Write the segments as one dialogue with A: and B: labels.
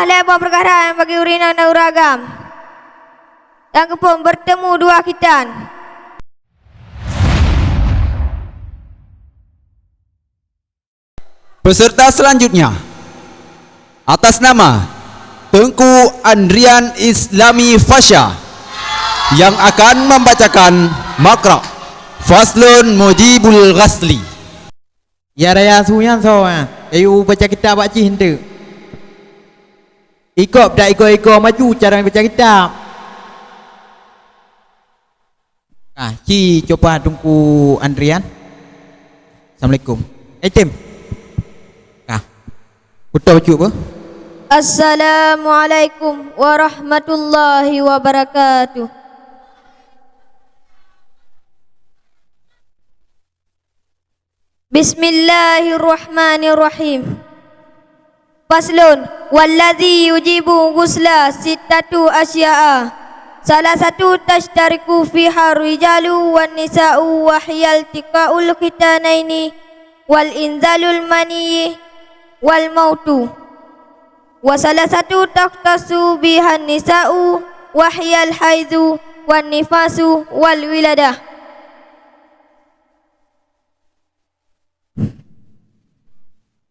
A: Dah lebar perkara yang bagi urinang dan uragam. Yang kepung bertemu dua khitan.
B: Peserta selanjutnya atas nama Tengku Andrian Islami Fasya yang akan membacakan makra Faslun Mujibul Ghasli.
C: Ya raya suyan soan. Ayo baca kitab baca hendak. Ikut tak ikut maju cara baca kitab. Ci coba Tengku Andrian. Assalamualaikum. Tim. Betul baju apa?
A: Assalamualaikum warahmatullahi wabarakatuh. Bismillahirrahmanirrahim. Faslun wallazi yujibu ghusla sittatu asya'a. Salah satu tashtariku fiha rijalu wan nisa'u wa hiyal tiqaul khitanaini wal inzalul maniyyi wal mautu. Wa salah satu taqtasu bihan nisa'u wa hiyal haizu wan nifasu wal wiladah.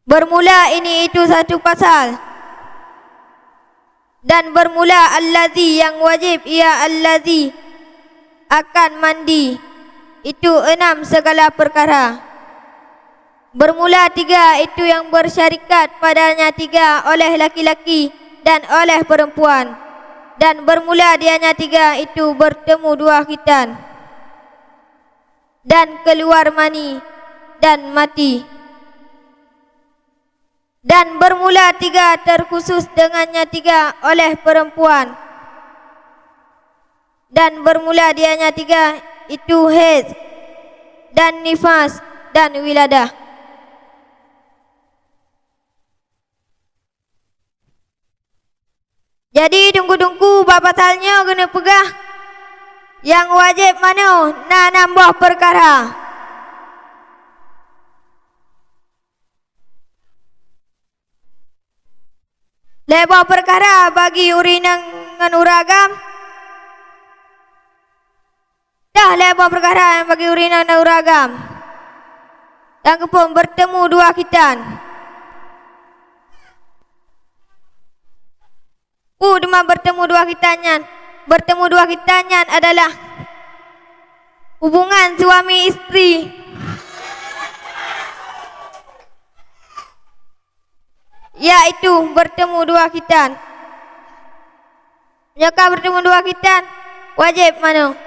A: Bermula ini itu satu pasal. Dan bermula allazi yang wajib ia allazi akan mandi. Itu 6 segala perkara. Bermula 3 itu yang bersyarikat padanya 3 oleh laki-laki dan oleh perempuan. Dan bermula dianya 3 itu bertemu 2 khitan. Dan keluar mani dan mati. Dan bermula 3 terkhusus dengannya 3 oleh perempuan. Dan bermula dianya 3 itu haid dan nifas dan wiladah. Jadi dungku-dungku bab pasalnya kena pegah. Yang wajib mana? Nak nambah perkara. Lebar perkara bagi urinang dengan uragam. Dah lebar perkara yang bagi urinang dan uragam. Yang kepung bertemu 2 khitan. Demam bertemu 2 khitannya. Bertemu 2 khitannya adalah hubungan suami istri. Yaitu bertemu 2 khitan. Jika bertemu 2 khitan, wajib mana?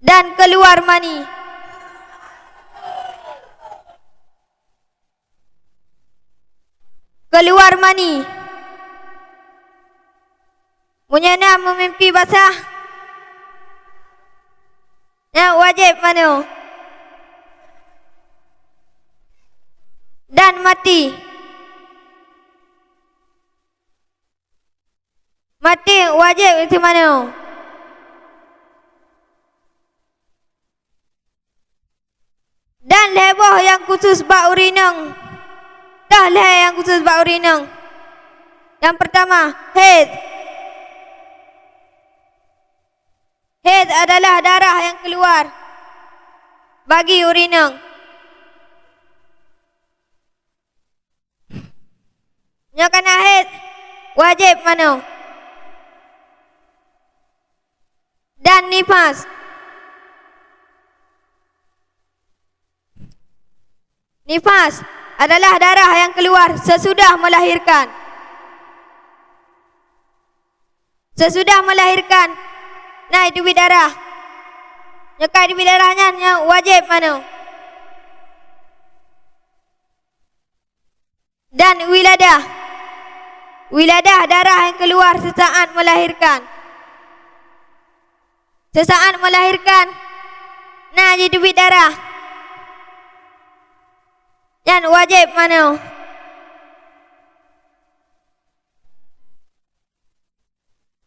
A: Dan keluar mani. Keluar mani. Menyana memimpi basah. Yang wajib mana? Dan mati. Mati wajib itu mana? Dan leboh yang khusus bak urinang. Dah lah yang khusus bak urinang. Yang pertama, haid. Haid adalah darah yang keluar bagi urinang. Yang kena haid wajib mana? Dan nifas. Nifas adalah darah yang keluar sesudah melahirkan. Sesudah melahirkan, nah itu darah. Nyekai di darahnya yang wajib mana? Dan wiladah. Wiladah darah yang keluar sesaat melahirkan. Sesaat melahirkan, nah jadi darah. Yang wajib mana?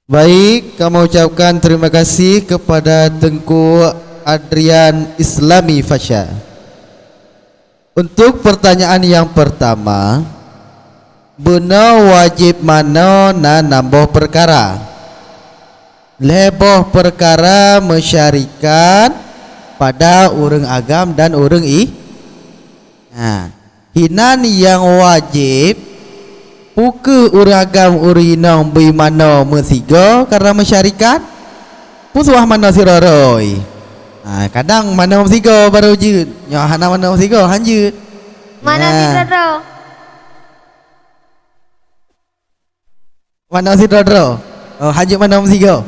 D: Baik, kami ucapkan terima kasih kepada Tengku Andrian Islami Fasya. Untuk pertanyaan yang pertama, benar wajib mana na nambah perkara? Lebih perkara masyarakat pada orang agam dan orang hinan yang wajib buka orang agam orang hinang bimana mesiga karena masyarakat pusuah mana siraroi. Kadang mana mesiga baru je nya hana mana mesiga hanjut
A: Mana sidro?
D: mana siraro hanjut mana mesiga.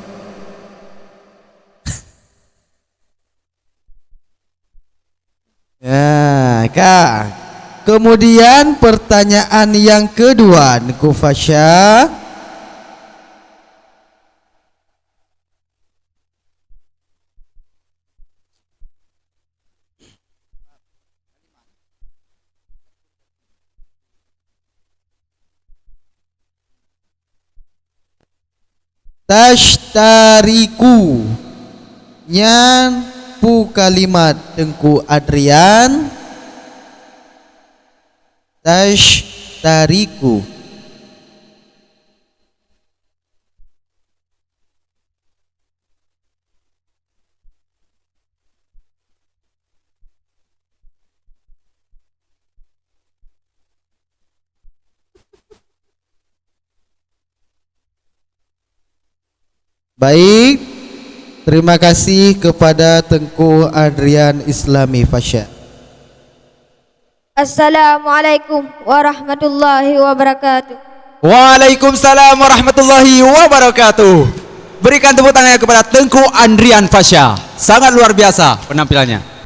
D: Kak. Kemudian pertanyaan yang kedua, Nku Fasha. Tashtariku nyan pu kalimat Tengku Adrian. Tashtariku. Baik, terima kasih kepada Tengku Adrian Islami Fasha.
A: Assalamualaikum warahmatullahi wabarakatuh.
B: Waalaikumsalam warahmatullahi wabarakatuh. Berikan tepuk tangan kepada Tengku Adrian Fasha. Sangat luar biasa penampilannya.